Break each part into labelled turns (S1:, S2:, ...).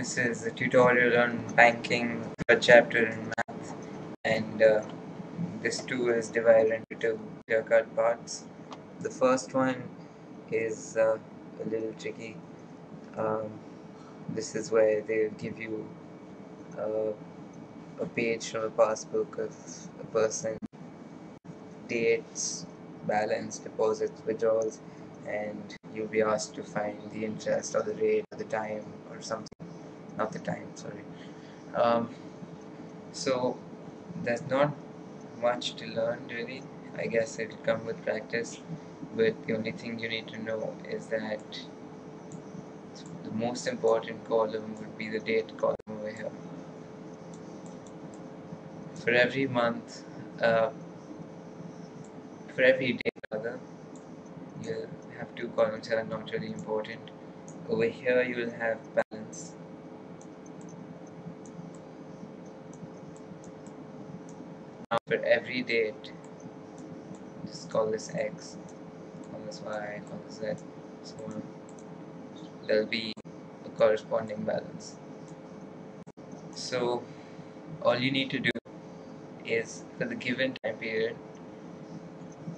S1: This is a tutorial on banking, third chapter in math, and this too is divided into two clear-cut parts. The first one is a little tricky. Um, this is where they give you a page from a passbook of a person, dates, balance, deposits, withdrawals, and you'll be asked to find the interest or the rate or the time or something. Not the time, sorry. So there's not much to learn really. I guess it'll come with practice, but the only thing you need to know is that the most important column would be the date column over here. For every month, for every day rather, you'll have two columns that are not really important. Over here you will have balance. Now for every date, just call this X, call this Y, call this Z, so on. There'll be a corresponding balance. So all you need to do is, for the given time period,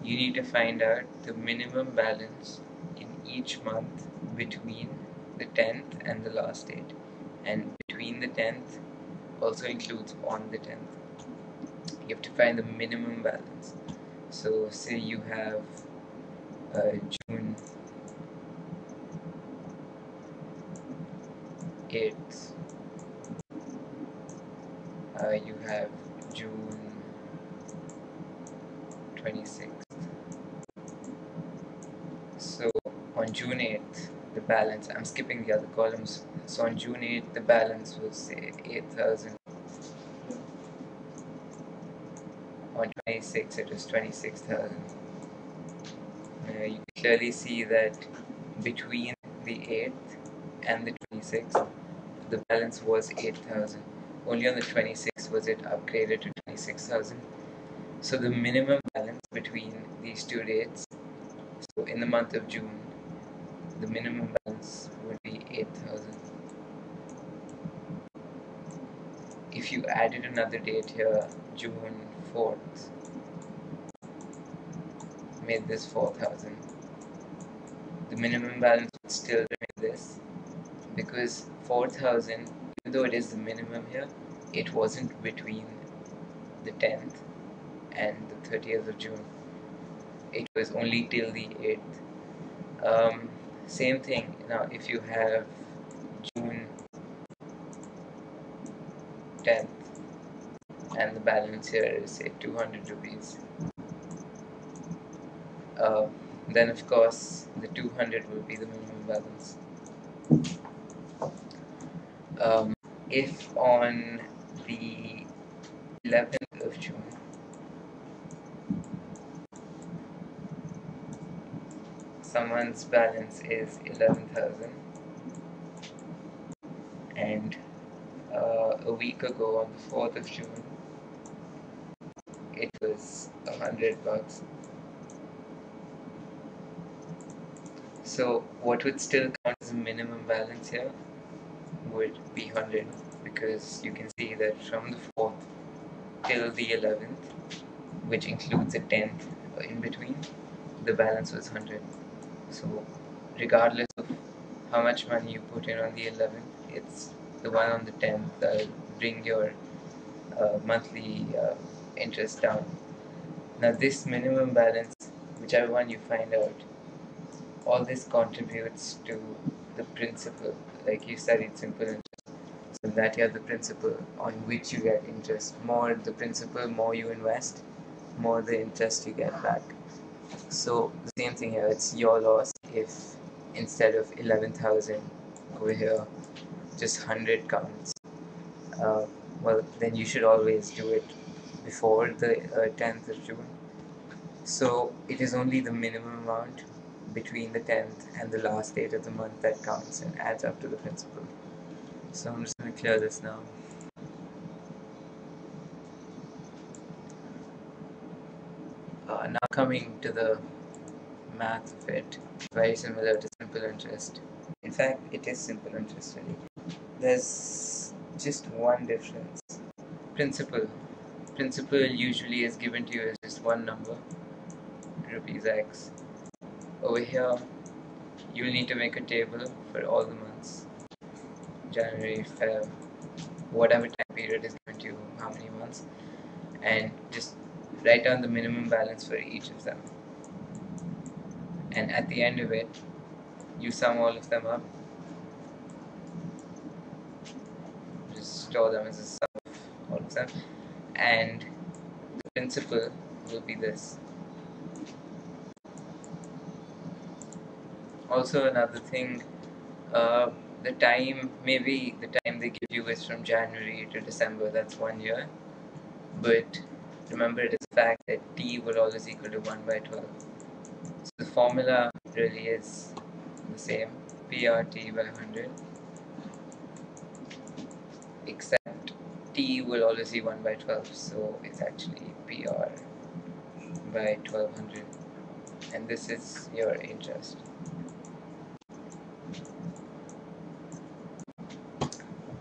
S1: you need to find out the minimum balance in each month between the 10th and the last date, and between the 10th also includes on the 10th. You have to find the minimum balance. So say you have June 8th, you have June 26th. So on June 8th, the balance, I'm skipping the other columns. So on June 8th, the balance was say 8,000. On 26th, it was 26,000. You can clearly see that between the 8th and the 26th, the balance was 8,000. Only on the 26th was it upgraded to 26,000. So the minimum balance between these two dates, so in the month of June, the minimum balance would be 8,000. If you added another date here, June 4th, made this 4,000, the minimum balance would still remain this, because 4,000, even though it is the minimum here, it wasn't between the 10th and the 30th of June. It was only till the 8th. Same thing, now if you have June 10th and the balance here is say 200 rupees, then of course the 200 will be the minimum balance. If on the 11th of June someone's balance is 11,000 and a week ago on the 4th of June it was $100, so what would still count as a minimum balance here would be 100, because you can see that from the 4th till the 11th, which includes a 10th in between, the balance was 100. So regardless of how much money you put in on the 11th, it's the one on the 10th that'll bring your monthly interest down. Now this minimum balance, whichever one you find out, all this contributes to the principal. Like you studied simple interest, so that you have the principal on which you get interest. More the principal, more you invest, more the interest you get back. So the same thing here, it's your loss if instead of 11,000 over here, just 100 counts. Well, then you should always do it before the 10th of June. So it is only the minimum amount between the 10th and the last date of the month that counts and adds up to the principal. So I'm just going to clear this now. Now coming to the math of it, very similar to simple interest. In fact, it is simple interest really. There's just one difference. Principal. Principal usually is given to you as just one number, rupees X. Over here, you'll need to make a table for all the months. January, Feb, whatever time period is given to you, how many months, and just write down the minimum balance for each of them. And at the end of it, you sum all of them up. Just store them as a sum of all of them. And the principal will be this. Also, another thing, uh, maybe the time they give you is from January to December, that's 1 year. But remember, it is a fact that t will always equal to 1 by 12. So the formula really is the same, PRT by 100, except t will always be 1 by 12, so it's actually PR by 1200, and this is your interest.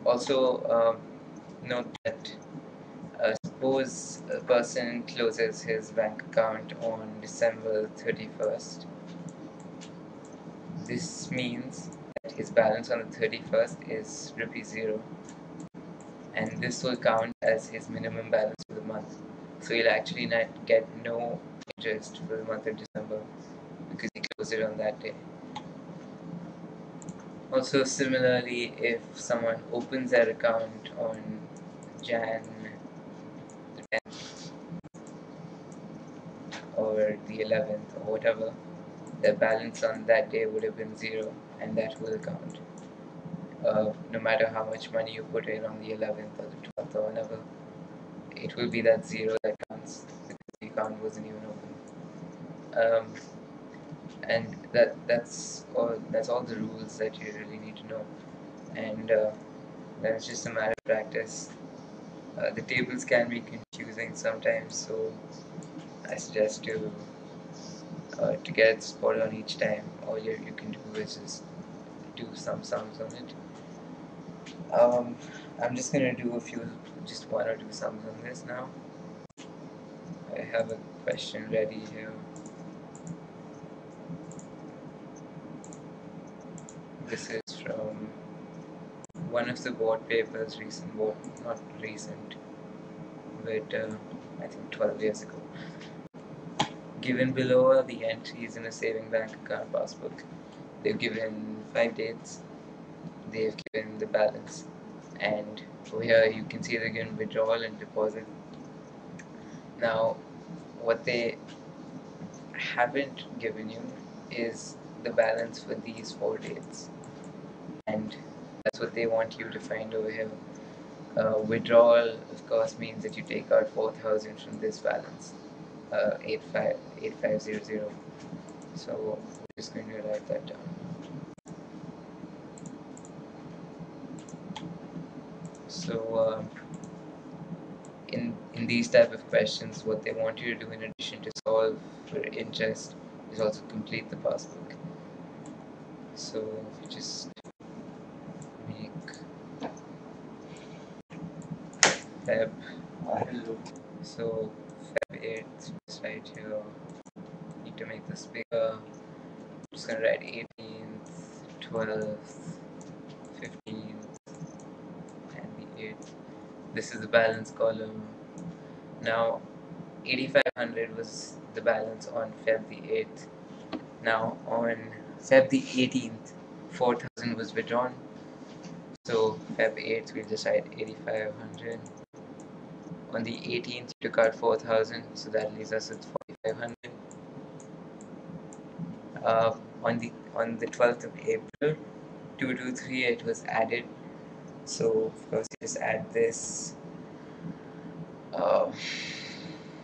S1: Also, note that suppose a person closes his bank account on December 31st. This means that his balance on the 31st is ₹0, and this will count as his minimum balance for the month. So he'll actually not get no interest for the month of December because he closed it on that day. Also, similarly, if someone opens their account on Jan the 10th or the 11th or whatever, their balance on that day would have been 0, and that will count. No matter how much money you put in on the 11th or the 12th or whenever, it will be that 0 that counts because the account wasn't even open. And that's all the rules that you really need to know, and that's just a matter of practice. The tables can be confusing sometimes, so I suggest to get spot on each time. All you can do is just do some sums on it. I'm just gonna do just one or two sums on this now. I have a question ready here. This is from one of the board papers, not recent, but I think 12 years ago. Given below are the entries in a saving bank account passbook. They've given 5 dates, they've given the balance, and over here you can see they're given withdrawal and deposit. Now, what they haven't given you is the balance for these 4 dates, and that's what they want you to find over here. Withdrawal, of course, means that you take out 4,000 from this balance, 8500. So we're just going to write that down. So in these type of questions, what they want you to do in addition to solve for interest is also complete the passbook. So if you just make Feb, so Feb 8th, just right here, need to make this bigger. I'm just gonna write 18th, 12th, 15th, and the 8th. This is the balance column. Now 8500 was the balance on Feb the 8th. Now on Feb the 18th, 4,000 was withdrawn. So Feb 8th, we'll just write 8500. On the 18th, you took out 4,000, so that leaves us with 4,500. On the 12th of April, 2238 was added. So of course you just add this.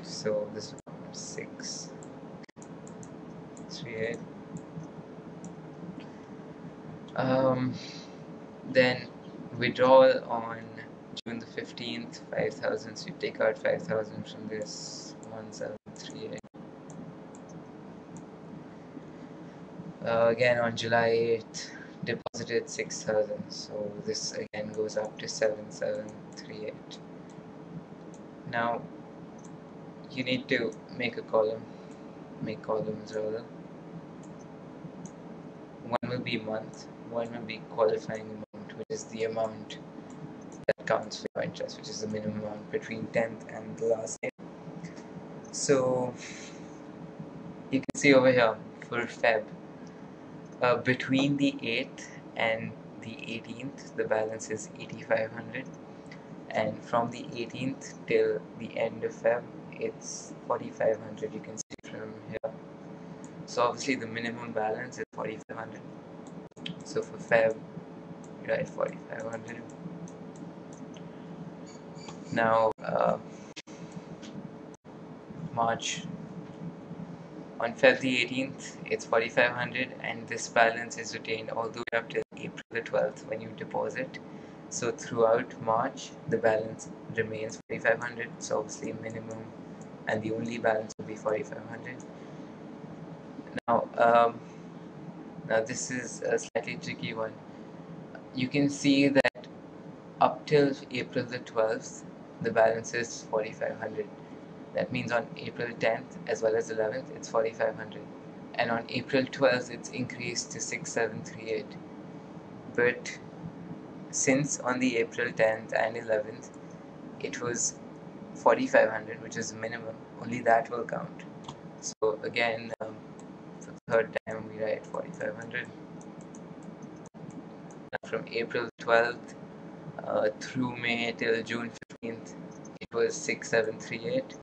S1: So this is 638. Then withdrawal on June the 15th, 5,000. So you take out 5,000 from this 1738. Again on July 8th, deposited 6,000, so this again goes up to 7738. Now you need to make columns rather. One will be month, one will be qualifying amount, which is the amount that counts for your interest, which is the minimum amount between 10th and the last day. So you can see over here for Feb, between the 8th and the 18th, the balance is 8,500, and from the 18th till the end of Feb, it's 4,500. You can see from here. So obviously the minimum balance is 4,500. So for Feb, you write 4,500. Now March, on Feb the 18th, it's 4,500, and this balance is retained all the way up till April the 12th when you deposit. So throughout March, the balance remains 4,500. So obviously minimum and the only balance will be 4,500. Now, now this is a slightly tricky one. You can see that up till April the 12th, the balance is 4,500. That means on April 10th as well as 11th, it's 4,500. And on April 12th, it's increased to 6,738. But since on the April 10th and 11th, it was 4,500, which is minimum, only that will count. So again, for the third time, we write 4,500. Now from April 12th through May till June 15th, it was 6,738.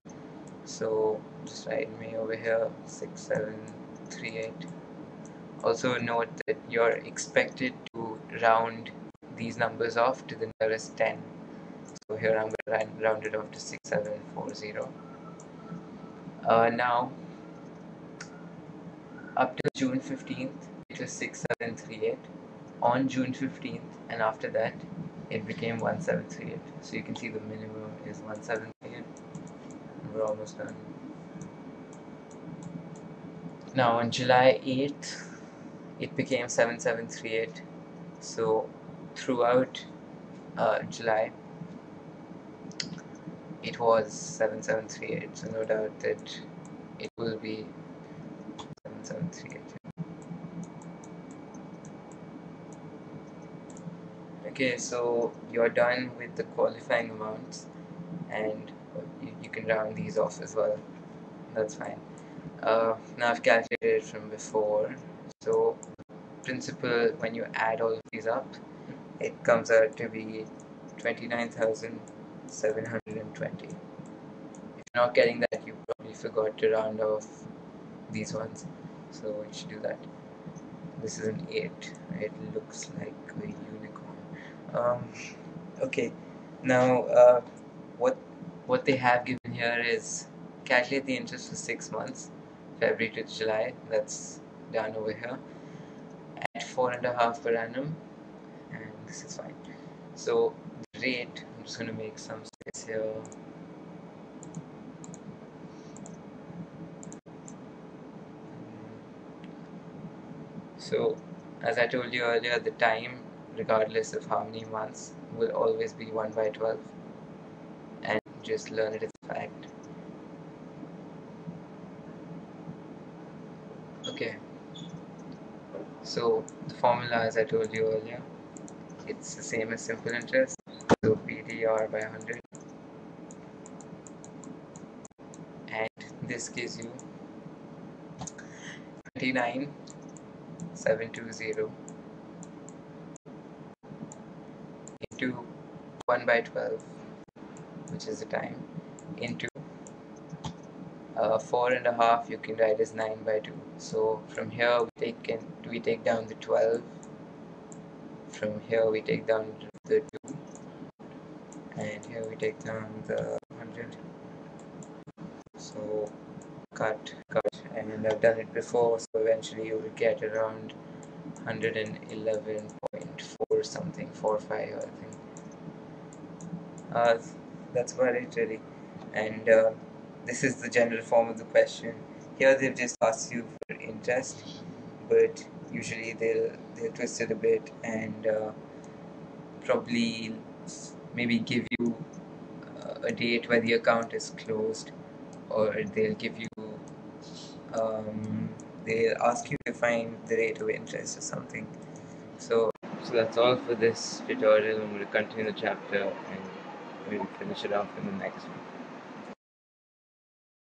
S1: So just write May over here, 6,738. Also note that you're expected to round these numbers off to the nearest 10. So here I'm going to round it off to 6,740. Now, up till June 15th, it was 6,738. On June 15th, and after that, it became 1,738. So you can see the minimum is 1,738. We're almost done. Now on July 8th, it became 7738. So throughout July, it was 7738. So no doubt that it will be 7738. Okay, so you're done with the qualifying amounts, and you can round these off as well. That's fine. Now I've calculated it from before. So principal, when you add all of these up, it comes out to be 29,720. If you're not getting that, you probably forgot to round off these ones, so you should do that. This is an 8. It looks like a unicorn. Okay, now what they have given here is calculate the interest for 6 months, February to July. That's done over here at 4.5 per annum, and this is fine. So the rate, I'm just going to make some space here. So as I told you earlier, the time, regardless of how many months, will always be 1/12, and just learn it as a fact. Okay, so the formula, as I told you earlier, it's the same as simple interest. So PDR by 100, and this gives you 29,720 into 1/12, which is the time, into 4.5, you can write as 9/2. So from here we take down the 12. From here we take down the 2, and here we take down the 100. So cut, and I've done it before, so eventually you will get around 111.4 something, 45, I think. That's about it really, and this is the general form of the question. Here they've just asked you for interest, but usually they'll twist it a bit and probably maybe give you a date where the account is closed, or they'll give you they'll ask you to find the rate of interest or something. So that's all for this tutorial. I'm going to continue the chapter and maybe finish it off in the next one.